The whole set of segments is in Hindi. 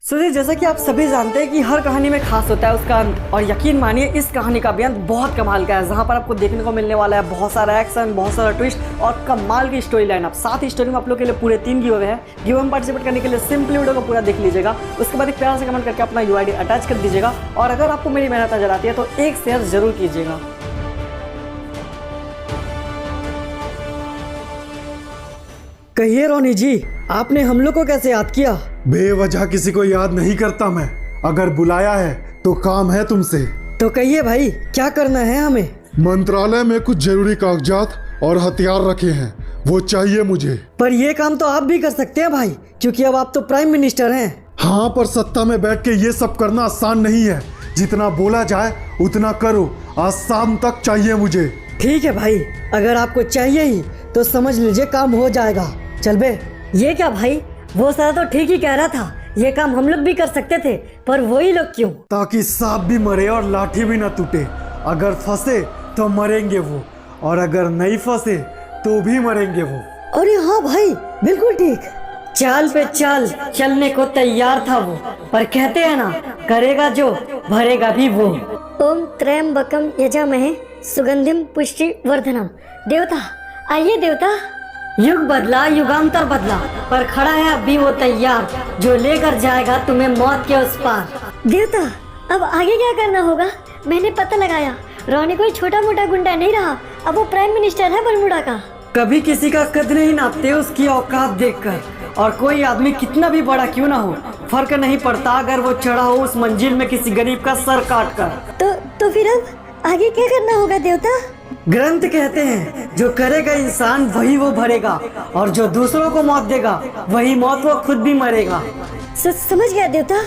जी जैसा कि आप सभी जानते हैं कि हर कहानी में खास होता है उसका अंत, और यकीन मानिए इस कहानी का भी अंत बहुत कमाल का है, जहां पर आपको देखने को मिलने वाला है बहुत सारा एक्शन, बहुत सारा ट्विस्ट और कमाल की स्टोरी लाइन। अब साथ ही स्टोरी में आप लोग के लिए पूरे 3 गिव अवे है। गिव में पार्टिसिपेट करने के लिए सिंपली वीडियो को पूरा देख लीजिएगा, उसके बाद एक प्यार से कमेंट करके अपना UID अटैच कर दीजिएगा, और अगर आपको मेरी मेहनत नजर आती है तो एक शेयर जरूर कीजिएगा। कहिए रोनी जी, आपने हम लोग को कैसे याद किया? बेवजह किसी को याद नहीं करता मैं। अगर बुलाया है तो काम है तुमसे। तो कहिए भाई, क्या करना है हमें? मंत्रालय में कुछ जरूरी कागजात और हथियार रखे हैं, वो चाहिए मुझे। पर ये काम तो आप भी कर सकते हैं भाई, क्योंकि अब आप तो प्राइम मिनिस्टर हैं। हाँ, पर सत्ता में बैठ के ये सब करना आसान नहीं है। जितना बोला जाए उतना करो। आज शाम तक चाहिए मुझे। ठीक है भाई, अगर आपको चाहिए ही तो समझ लीजिए काम हो जाएगा। चल बे। ये क्या भाई, वो सारा तो ठीक ही कह रहा था, ये काम हम लोग भी कर सकते थे, पर वही लोग क्यों? ताकि सांप भी मरे और लाठी भी ना टूटे। अगर फंसे तो मरेंगे वो, और अगर नहीं फंसे तो भी मरेंगे वो। अरे हाँ भाई, बिल्कुल ठीक। चाल पे चाल चलने को तैयार था वो, पर कहते हैं ना, करेगा जो भरेगा भी वो। ओम त्र्यंबकम यजामहे सुगंधिम पुष्टि वर्धनम। देवता आइए देवता। युग बदला, युगांतर बदला, पर खड़ा है अब भी वो तैयार, जो लेकर जाएगा तुम्हें मौत के उस पार। देवता अब आगे क्या करना होगा? मैंने पता लगाया, रोनी कोई छोटा मोटा गुंडा नहीं रहा, अब वो प्राइम मिनिस्टर है बरमूडा का। कभी किसी का कद नहीं नापते उसकी औकात देखकर, और कोई आदमी कितना भी बड़ा क्यों ना हो, फर्क नहीं पड़ता अगर वो चढ़ा हो उस मंजिल में किसी गरीब का सर काट कर। तो फिर अब आगे क्या करना होगा देवता? ग्रंथ कहते हैं, जो करेगा इंसान वही वो भरेगा, और जो दूसरों को मौत देगा वही मौत वो खुद भी मरेगा। समझ गया देवता,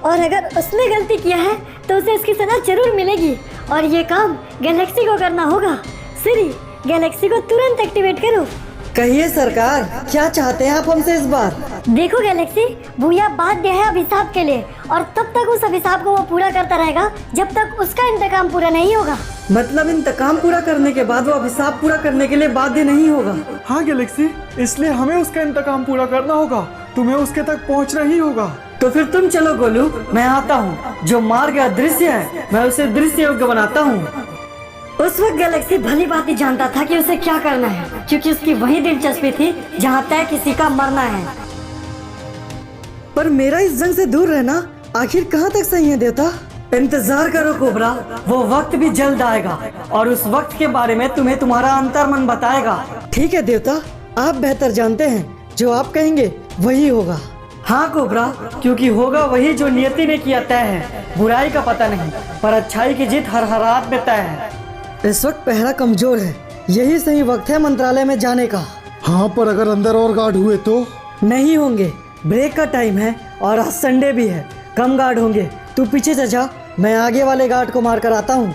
और अगर उसने गलती किया है तो उसे इसकी सजा जरूर मिलेगी, और ये काम गैलेक्सी को करना होगा। सिरी, गैलेक्सी को तुरंत एक्टिवेट करो। कहिए सरकार, क्या चाहते हैं आप हमसे इस बार? देखो गैलेक्सी, भूया बाध्य है अभिशाप के लिए, और तब तक उस अभिशाप को वो पूरा करता रहेगा जब तक उसका इंतकाम पूरा नहीं होगा। मतलब इंतकाम पूरा करने के बाद वो अभिशाप पूरा करने के लिए बाध्य नहीं होगा? हाँ गैलेक्सी, इसलिए हमें उसका इंतकाम पूरा करना होगा। तुम्हें उसके तक पहुंचना ही होगा। तो फिर तुम चलो गोलू, मैं आता हूँ। जो मार्ग अदृश्य है मैं उसे दृश्य योग्य बनाता हूँ। उस वक्त गैलेक्सी भली बात ही जानता था कि उसे क्या करना है, क्योंकि उसकी वही दिलचस्पी थी जहाँ तय किसी का मरना है। पर मेरा इस जंग से दूर रहना आखिर कहाँ तक सही है देवता? इंतजार करो कोबरा, वो वक्त भी जल्द आएगा, और उस वक्त के बारे में तुम्हें तुम्हारा अंतर्मन बताएगा। ठीक है देवता, आप बेहतर जानते हैं, जो आप कहेंगे वही होगा। हाँ कोबरा, क्योंकि होगा वही जो नियति ने किया तय है। बुराई का पता नहीं, पर अच्छाई की जीत हर हालात में तय है। इस वक्त पहरा कमजोर है, यही सही वक्त है मंत्रालय में जाने का। हाँ, पर अगर अंदर और गार्ड हुए तो? नहीं होंगे, ब्रेक का टाइम है और आज संडे भी है, कम गार्ड होंगे। तू पीछे से जा, मैं आगे वाले गार्ड को मार कर आता हूँ।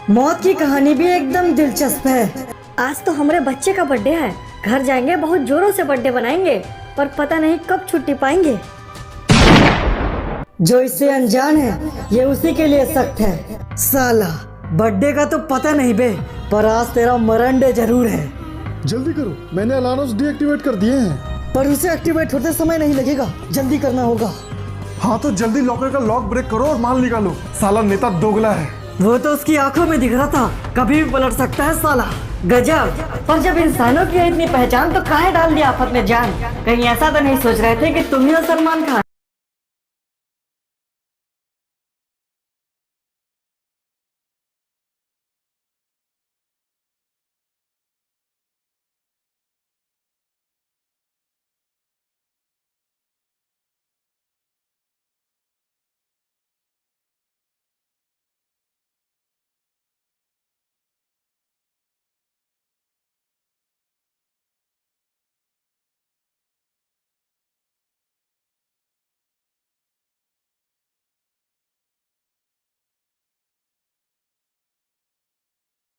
मौत की कहानी भी एकदम दिलचस्प है। आज तो हमारे बच्चे का बर्थडे है, घर जाएंगे, बहुत जोरों से बर्थडे बनाएंगे, पर पता नहीं कब छुट्टी पाएंगे। जो इससे अनजान है ये उसी के लिए सख्त है। साला बर्थडे का तो पता नहीं बे, पर आज तेरा मरण डे जरूर है। जल्दी करो, मैंने अलार्म्स डीएक्टिवेट कर दिए हैं। पर उसे एक्टिवेट होते समय नहीं लगेगा, जल्दी करना होगा। हाँ तो जल्दी लॉकर का लॉक ब्रेक करो और माल निकालो। साला नेता दोगला है। वो तो उसकी आंखों में दिख रहा था, कभी भी पलट सकता है साला। गजब, पर जब इंसानों की इतनी पहचान तो काहे डाल दिया आफत में जान? कहीं ऐसा तो नहीं सोच रहे थे कि तुम ही हो सलमान खान?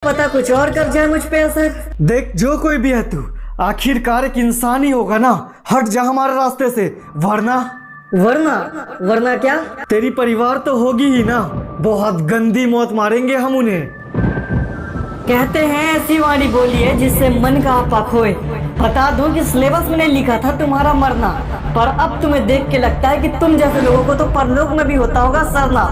पता कुछ और कर जाए मुझ पे असर। देख, जो कोई भी है तू, आखिरकार एक इंसान ही होगा ना। हट जा हमारे रास्ते से, वरना वरना क्या? तेरी परिवार तो होगी ही ना। बहुत गंदी मौत मारेंगे हम उन्हें। कहते हैं ऐसी वाणी बोलिए जिससे मन का आपा खोए। बता दूं कि सिलेबस में लिखा था तुम्हारा मरना, पर अब तुम्हें देख के लगता है कि तुम जैसे लोगों को तो परलोक में भी होता होगा सरना।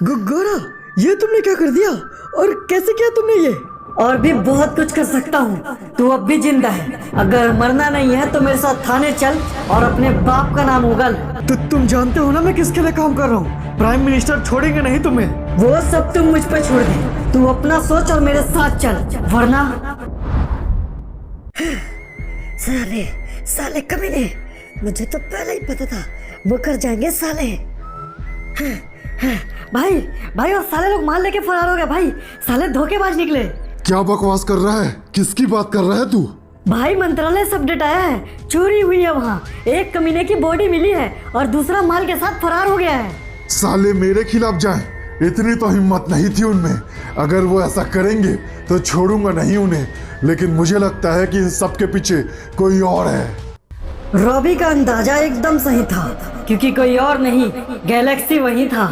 गोरा, ये तुमने क्या कर दिया और कैसे किया तुमने ये? और भी बहुत कुछ कर सकता हूँ। तू अब भी जिंदा है। अगर मरना नहीं है तो मेरे साथ थाने चल और अपने बाप का नाम उगल। तो तुम जानते हो ना मैं किसके लिए काम कर रहा हूँ। प्राइम मिनिस्टर छोड़ेंगे नहीं तुम्हें। वो सब तुम मुझ पे छोड़ दे। तू अपना सोच और मेरे साथ चल, वरना साले साले कमीने, मुझे तो पहले ही पता था वो कर जाएंगे साले। भाई भाई और साले लोग माल लेके फरार हो गए भाई। साले धोखेबाज निकले। क्या बकवास कर रहा है? किसकी बात कर रहा है तू? भाई मंत्रालय से अपडेट आया है, चोरी हुई है वहाँ। एक कमीने की बॉडी मिली है और दूसरा माल के साथ फरार हो गया है। साले मेरे खिलाफ जाएं, इतनी तो हिम्मत नहीं थी उनमें। अगर वो ऐसा करेंगे तो छोड़ूंगा नहीं उन्हें, लेकिन मुझे लगता है कि इन सब के पीछे कोई और है। रॉबी का अंदाजा एकदम सही था, क्योंकि कोई और नहीं, गैलेक्सी वही था।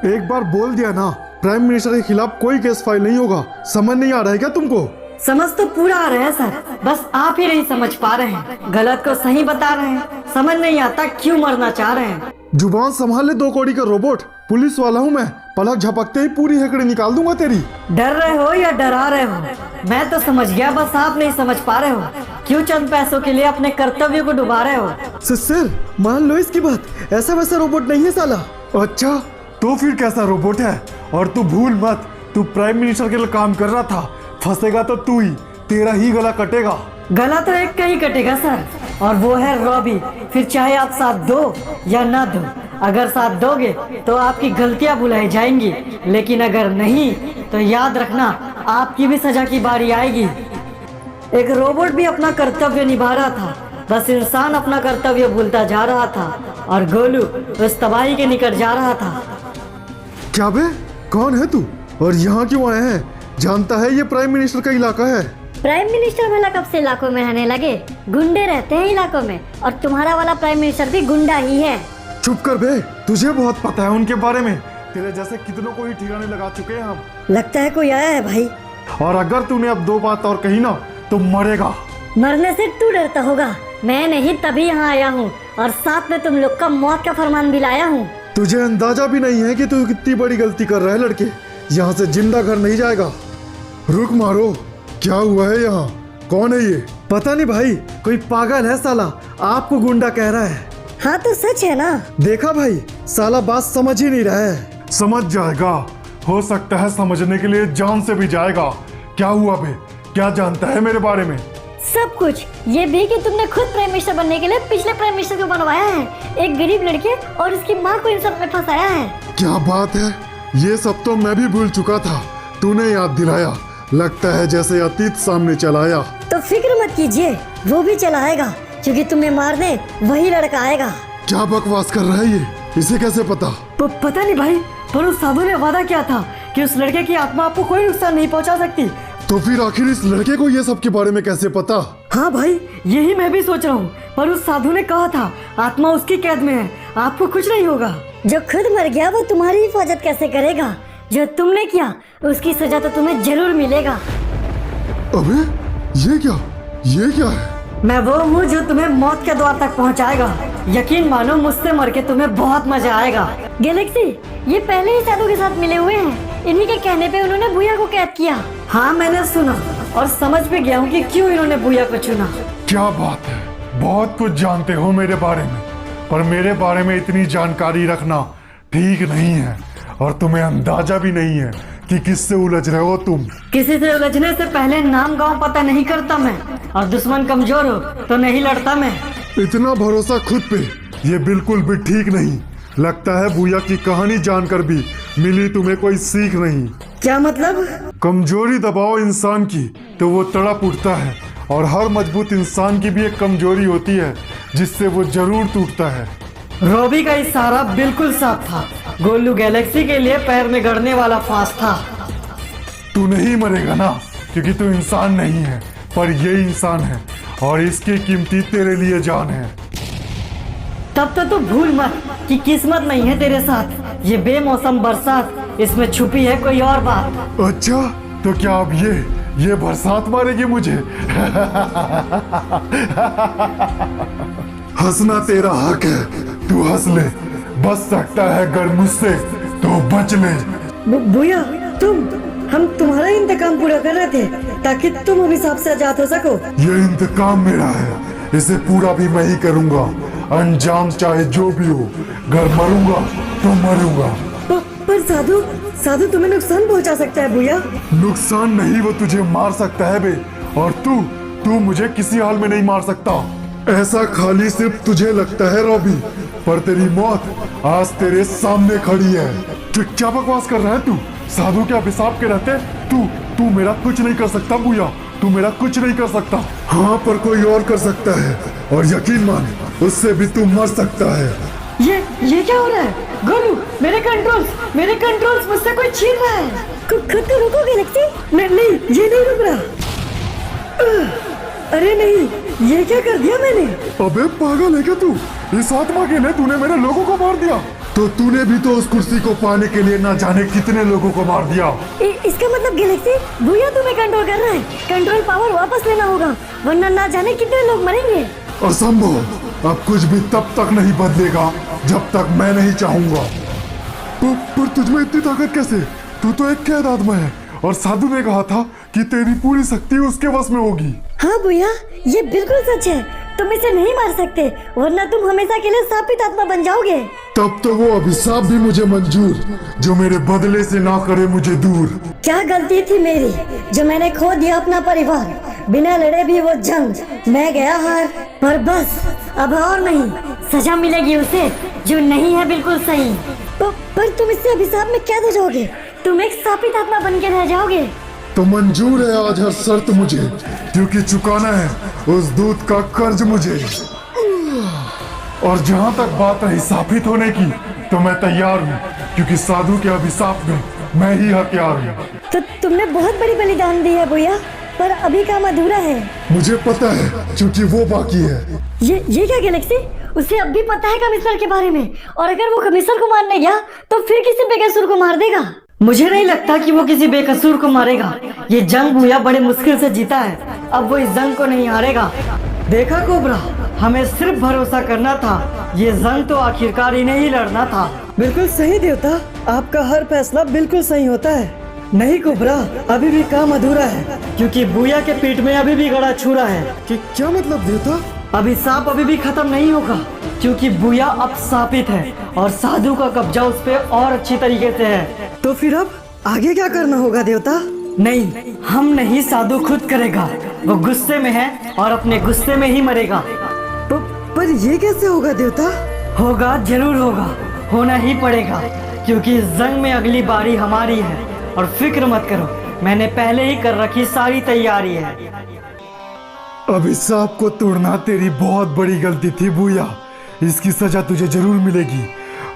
एक बार बोल दिया ना, प्राइम मिनिस्टर के खिलाफ कोई केस फाइल नहीं होगा। समझ नहीं आ रहा है क्या तुमको? समझ तो पूरा आ रहा है सर, बस आप ही नहीं समझ पा रहे हैं। गलत को सही बता रहे हैं, समझ नहीं आता क्यों मरना चाह रहे हैं। जुबान संभाल ले, 2 कौड़ी का रोबोट। पुलिस वाला हूँ मैं, पलक झपकते ही पूरी हेकड़ी निकाल दूंगा तेरी। डर रहे हो या डरा रहे हो, मैं तो समझ गया, बस आप नहीं समझ पा रहे हो। क्यों चंद पैसों के लिए अपने कर्तव्यों को डुबा रहे हो। सर मान लो इसकी बात, ऐसा वैसा रोबोट नहीं है साला। अच्छा, तो फिर कैसा रोबोट है? और तू भूल मत, तू प्राइम मिनिस्टर के लिए काम कर रहा था। फंसेगा तो तू ही, तेरा ही गला कटेगा। गला तो एक का ही कटेगा सर, और वो है रॉबी। फिर चाहे आप साथ दो या ना दो, अगर साथ दोगे तो आपकी गलतियां भुलाई जाएंगी, लेकिन अगर नहीं तो याद रखना आपकी भी सजा की बारी आएगी। एक रोबोट भी अपना कर्तव्य निभा रहा था, बस इंसान अपना कर्तव्य भूलता जा रहा था और गोलू उस तबाही के निकट जा रहा था। क्या बे, कौन है तू और यहाँ क्यों आया है? जानता है ये प्राइम मिनिस्टर का इलाका है। प्राइम मिनिस्टर वाला कब से इलाकों में रहने लगे? गुंडे रहते हैं इलाकों में, और तुम्हारा वाला प्राइम मिनिस्टर भी गुंडा ही है। चुप कर बे, तुझे बहुत पता है उनके बारे में। तेरे जैसे कितनों को ही ठिकाने लगा चुके हैं हम। लगता है कोई आया है भाई। और अगर तूने अब 2 बात और कही ना तो मरेगा। मरने से तू डरता होगा, मैं नहीं तभी यहाँ आया हूँ, और साथ में तुम लोग का मौत का फरमान भी लाया हूँ। तुझे अंदाजा भी नहीं है कि तू कितनी बड़ी गलती कर रहा है लड़के। यहाँ से जिंदा घर नहीं जाएगा। रुक मारो, क्या हुआ है यहाँ? कौन है ये? पता नहीं भाई, कोई पागल है साला, आपको गुंडा कह रहा है। हाँ तो सच है ना। देखा भाई, साला बात समझ ही नहीं रहा है। समझ जाएगा, हो सकता है समझने के लिए जान से भी जाएगा। क्या हुआ बे, क्या जानता है मेरे बारे में? सब कुछ, ये भी कि तुमने खुद प्राइम मिनिस्टर बनने के लिए पिछले प्राइम मिनिस्टर को बनवाया है, एक गरीब लड़के और उसकी माँ को इन सब में फंसाया है। क्या बात है, ये सब तो मैं भी भूल चुका था, तूने याद दिलाया। लगता है जैसे अतीत सामने चला आया। तो फिक्र मत कीजिए, वो भी चला आएगा, क्योंकि तुम्हें मारने वही लड़का आएगा। क्या बकवास कर रहा है ये? इसे कैसे पता? पता नहीं भाई, पर उस साधु ने वादा किया था कि उस लड़के की आत्मा आपको कोई नुकसान नहीं पहुंचा सकती। तो फिर आखिर इस लड़के को ये सब के बारे में कैसे पता? हाँ भाई, यही मैं भी सोच रहा हूँ, पर उस साधु ने कहा था आत्मा उसकी कैद में है, आपको कुछ नहीं होगा। जो खुद मर गया वो तुम्हारी हिफाजत कैसे करेगा? जो तुमने किया उसकी सजा तो तुम्हें जरूर मिलेगा। अबे ये क्या है? मैं वो हूँ जो तुम्हें मौत के द्वार तक पहुँचाएगा। यकीन मानो, मुझसे मर के तुम्हें बहुत मजा आएगा। गैलेक्सी, ये पहले ही साधु के साथ मिले हुए हैं, इन्हीं के कहने पे उन्होंने भूया को कैद किया। हाँ मैंने सुना और समझ भी गया हूँ कि क्यों इन्होंने भूया को चुना। क्या बात है, बहुत कुछ जानते हो मेरे बारे में, पर मेरे बारे में इतनी जानकारी रखना ठीक नहीं है। और तुम्हें अंदाजा भी नहीं है कि किससे उलझ रहे हो तुम। किसी से उलझने से पहले नाम गांव पता नहीं करता मैं, और दुश्मन कमजोर हो तो नहीं लड़ता मैं। इतना भरोसा खुद पे, ये बिल्कुल भी ठीक नहीं। लगता है भूया की कहानी जानकर भी मिली तुम्हें कोई सीख नहीं। क्या मतलब? कमजोरी दबाओ इंसान की तो वो तड़प उठता है, और हर मजबूत इंसान की भी एक कमजोरी होती है जिससे वो जरूर टूटता है। रॉबी का इशारा बिल्कुल साफ था। गोलू गैलेक्सी के लिए पैर में गड़ने वाला फांस था। तू नहीं मरेगा ना, क्योंकि तू इंसान नहीं है, पर ये इंसान है, और इसकी कीमती तेरे लिए जान है। तब तो तू भूल मत कि किस्मत नहीं है तेरे साथ। ये बेमौसम बरसात, इसमें छुपी है कोई और बात। अच्छा, तो क्या अब ये बरसात मारेगी मुझे। हंसना तेरा हक है, तू हंस ले। बच सकता है अगर मुझसे तो बच ले। भैया हम तुम्हारा इंतकाम पूरा कर रहे थे ताकि तुम अभिशाप से आजाद हो सको। ये इंतकाम मेरा है, इसे पूरा भी मैं ही करूंगा। अंजाम चाहे जो भी हो, अगर मरूंगा तो मरूंगा। पर साधु तुम्हें नुकसान पहुंचा सकता है भैया। नुकसान नहीं, वो तुझे मार सकता है बे। और तू मुझे किसी हाल में नहीं मार सकता। ऐसा खाली सिर्फ तुझे लगता है रॉबी, पर तेरी मौत आज तेरे सामने खड़ी है। क्या बकवास कर रहा है तू? साधु के अभिशाप के रहते तू मेरा कुछ नहीं कर सकता भैया, तू मेरा कुछ नहीं कर सकता। हाँ, पर कोई और कर सकता है, और यकीन मान उससे भी तू मर सकता है। ये क्या हो रहा है? गोलू, मेरे कंट्रोल्स मुझसे कोई छीन रहा है। खुद को रोको गैलेक्सी। नहीं, ये नहीं रुक रहा। अरे नहीं, ये क्या कर दिया मैंने? अबे पागल है क्या तू? इस आत्मा के लिए तूने मेरे लोगों को मार दिया। तो तूने भी तो उस कुर्सी को पाने के लिए ना जाने कितने लोगों को मार दिया। इसका मतलब गैलेक्सी भैया तुम्हें कंट्रोल कर रहा है। कंट्रोल पावर वापस लेना होगा, वरना ना जाने कितने लोग मरेंगे। असंभव। अब कुछ भी तब तक नहीं बदलेगा जब तक मैं नहीं चाहूंगा। पर तुझमें इतनी ताकत कैसे? तू तो एक कैद आत्मा है, और साधु ने कहा था कि तेरी पूरी शक्ति उसके वश में होगी। हाँ भैया, ये बिल्कुल सच है। तुम इसे नहीं मार सकते, वरना तुम हमेशा के लिए शापित आत्मा बन जाओगे। तब तो वो अभिशाप भी मुझे मंजूर, जो मेरे बदले से ना करे मुझे दूर। क्या गलती थी मेरी जो मैंने खो दिया अपना परिवार। बिना लड़े भी वो जंग मैं गया हार, और बस अब और नहीं, सजा मिलेगी उसे जो नहीं है बिल्कुल सही। पर तुम इससे अभिशाप में कैद हो जाओगे, तुम एक शापित आत्मा बन के रह जाओगे। तो मंजूर है आज हर शर्त मुझे, क्योंकि चुकाना है उस दूत का कर्ज मुझे। और जहाँ तक बात रही शापित होने की, तो मैं तैयार हूँ, क्योंकि साधु के अभिशाप में मैं ही हथियार हूँ। तो तुमने बहुत बड़ी बलिदान दी है भैया, पर अभी काम अधूरा है। मुझे पता है, क्योंकि वो बाकी है। ये क्या गैलेक्सी? उसे अब भी पता है कमिश्नर के बारे में, और अगर वो कमिश्नर को मारने गया तो फिर किसी बेकसूर को मार देगा। मुझे नहीं लगता कि वो किसी बेकसूर को मारेगा। ये जंग भैया बड़े मुश्किल से जीता है, अब वो इस जंग को नहीं हारेगा। देखा कोबरा, हमें सिर्फ भरोसा करना था। ये जंग तो आखिरकार इन्हें ही लड़ना था। बिल्कुल सही देवता, आपका हर फैसला बिल्कुल सही होता है। नहीं कोबरा, अभी भी काम अधूरा है, क्योंकि बुया के पीठ में अभी भी गड़ा छुरा है। क्या मतलब देवता? अभिशाप अभी भी खत्म नहीं होगा, क्योंकि बुया अब शापित है और साधु का कब्जा उस पे और अच्छी तरीके से है। तो फिर अब आगे क्या करना होगा देवता? नहीं, हम नहीं, साधु खुद करेगा। वो गुस्से में है और अपने गुस्से में ही मरेगा। पर ये कैसे होगा देवता? होगा, जरूर होगा, होना ही पड़ेगा, क्योंकि इस जंग में अगली बारी हमारी है। और फिक्र मत करो, मैंने पहले ही कर रखी सारी तैयारी है। अभिशाप को तोड़ना तेरी बहुत बड़ी गलती थी बुया, इसकी सजा तुझे जरूर मिलेगी।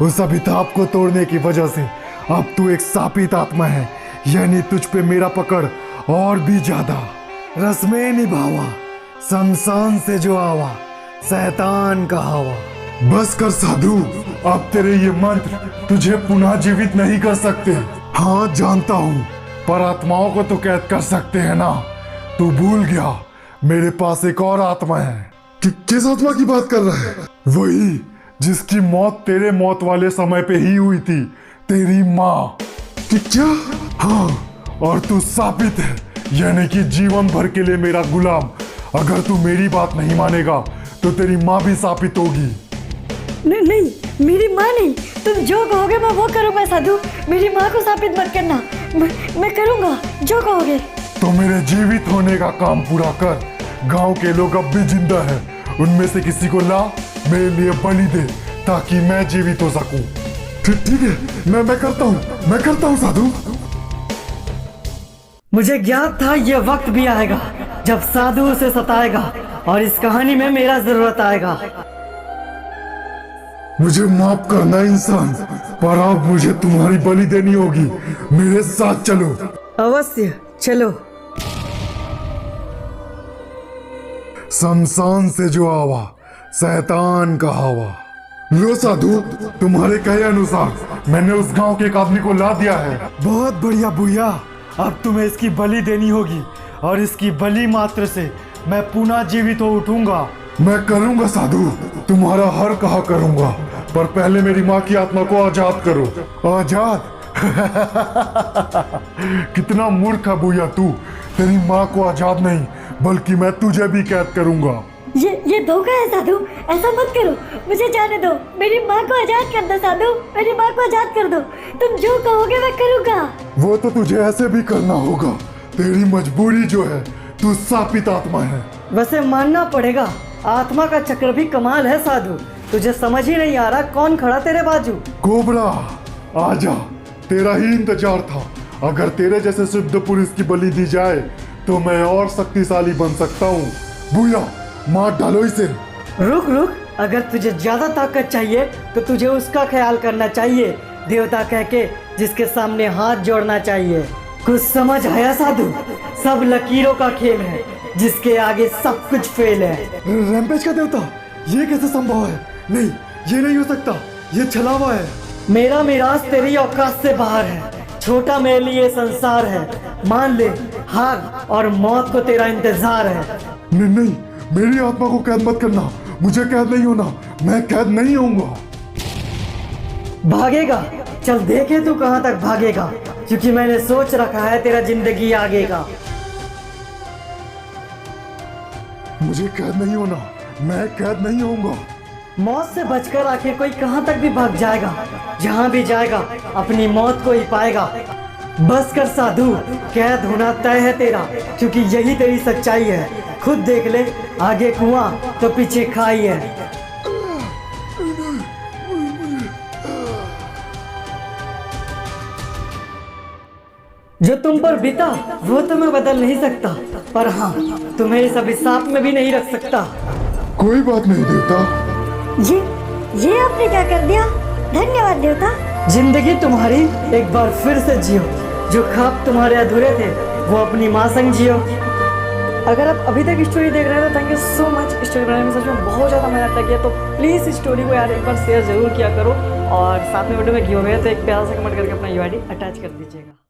उस अभिशाप को तोड़ने की वजह से अब तू एक शापित आत्मा है, यानी तुझ पे मेरा पकड़ और भी ज्यादा। रस्में निभावा, शमशान से जो आवा, शैतान का हवा। बस कर साधु, अब तेरे ये मंत्र तुझे पुनः जीवित नहीं कर सकते। हाँ जानता हूँ, पर आत्माओं को तो कैद कर सकते हैं ना। तू भूल गया, मेरे पास एक और आत्मा है। किस आत्मा की बात कर रहा है? वही जिसकी मौत तेरे मौत वाले समय पे ही हुई थी, तेरी माँ। क्या? हाँ, और तू शापित है, यानी कि जीवन भर के लिए मेरा गुलाम। अगर तू मेरी बात नहीं मानेगा तो तेरी माँ भी शापित होगी। नहीं, मेरी माँ नहीं। तुम जो कहोगे मैं वो करूँगा साधु। मेरी माँ को शापित मत करना। मैं करूँगा जो कहोगे। तो मेरे जीवित होने का काम पूरा कर। गांव के लोग अब भी जिंदा हैं, उनमें से किसी को ला, मेरे लिए बलि दे, ताकि मैं जीवित हो सकूं। ठीक है, मैं करता हूँ साधु। मुझे ज्ञात था ये वक्त भी आएगा जब साधु उसे सताएगा, और इस कहानी में मेरा जरूरत आएगा। मुझे माफ करना इंसान, पर अब मुझे तुम्हारी बलि देनी होगी। मेरे साथ चलो। अवश्य, चलो। शमशान से जो आवा, शैतान का हवा। लो साधु, तुम्हारे कहे अनुसार मैंने उस गांव के एक आदमी को ला दिया है। बहुत बढ़िया बुया, अब तुम्हें इसकी बलि देनी होगी। और इसकी बलि मात्र से मैं पुनः जीवित हो उठूंगा। मैं करूंगा साधु, तुम्हारा हर कहा करूंगा, पर पहले मेरी माँ की आत्मा को आजाद करो। आजाद? कितना मूर्ख है भूया तू। तेरी माँ को आजाद नहीं, बल्कि मैं तुझे भी कैद करूंगा। ये धोखा है साधु, ऐसा मत करो, मुझे जाने दो, मेरी माँ को आजाद कर दो साधु, मेरी माँ को आजाद कर दो, तुम जो कहोगे मैं करूँगा। वो तो तुझे ऐसे भी करना होगा, तेरी मजबूरी जो है, तू शापित आत्मा है। वैसे मानना पड़ेगा, आत्मा का चक्र भी कमाल है साधु। तुझे समझ ही नहीं आ रहा कौन खड़ा तेरे बाजू। कोबरा आजा, तेरा ही इंतजार था। अगर तेरे जैसे सिद्ध पुरुष की बलि दी जाए तो मैं और शक्तिशाली बन सकता हूँ। भूया मार डालो इसे। रुक रुक, अगर तुझे ज्यादा ताकत चाहिए तो तुझे उसका ख्याल करना चाहिए, देवता कह के जिसके सामने हाथ जोड़ना चाहिए। कुछ समझ आया साधु? सब लकीरों का खेल है, जिसके आगे सब कुछ फेल है। रैम्पेज का देवता, ये कैसे संभव है? नहीं, ये नहीं हो सकता, ये छलावा है। मेरा मिराज तेरी औकात से बाहर है, छोटा मेरे लिए संसार है। मान ले हार और मौत को तेरा इंतजार है। नहीं नहीं, मेरी आत्मा को कैद मत करना, मुझे कैद नहीं होना, मैं कैद नहीं होऊंगा। भागेगा? चल देखे तू कहाँ तक भागेगा, क्योंकि मैंने सोच रखा है तेरा जिंदगी आगे का। मुझे कैद नहीं होना, मैं कैद नहीं होऊंगा। मौत से बचकर आखिर कोई कहाँ तक भी भाग जाएगा, जहाँ भी जाएगा अपनी मौत को ही पाएगा। बस कर साधु, कैद होना तय है तेरा, क्योंकि यही तेरी सच्चाई है। खुद देख ले, आगे कुआं तो पीछे खाई है। जो तुम पर बीता वो तो मैं बदल नहीं सकता, पर हाँ तुम्हें इस अभिशाप में भी नहीं रख सकता। कोई बात नहीं देवता। ये आपने क्या कर दिया? धन्यवाद देवता। जिंदगी तुम्हारी एक बार फिर से जियो, जो ख्वाब तुम्हारे अधूरे थे वो अपनी माँ संग जियो। अगर आप अभी तक स्टोरी देख रहे हैं तो thank you so much. Story बनाने में सच में बहुत ज़्यादा मजा आता है, तो प्लीज़ इस स्टोरी को यार एक बार शेयर जरूर किया करो, और साथ में वीडियो में गिव अवे है तो एक प्यारा सा कमेंट करके अपना यूआईडी अटैच कर दीजिएगा।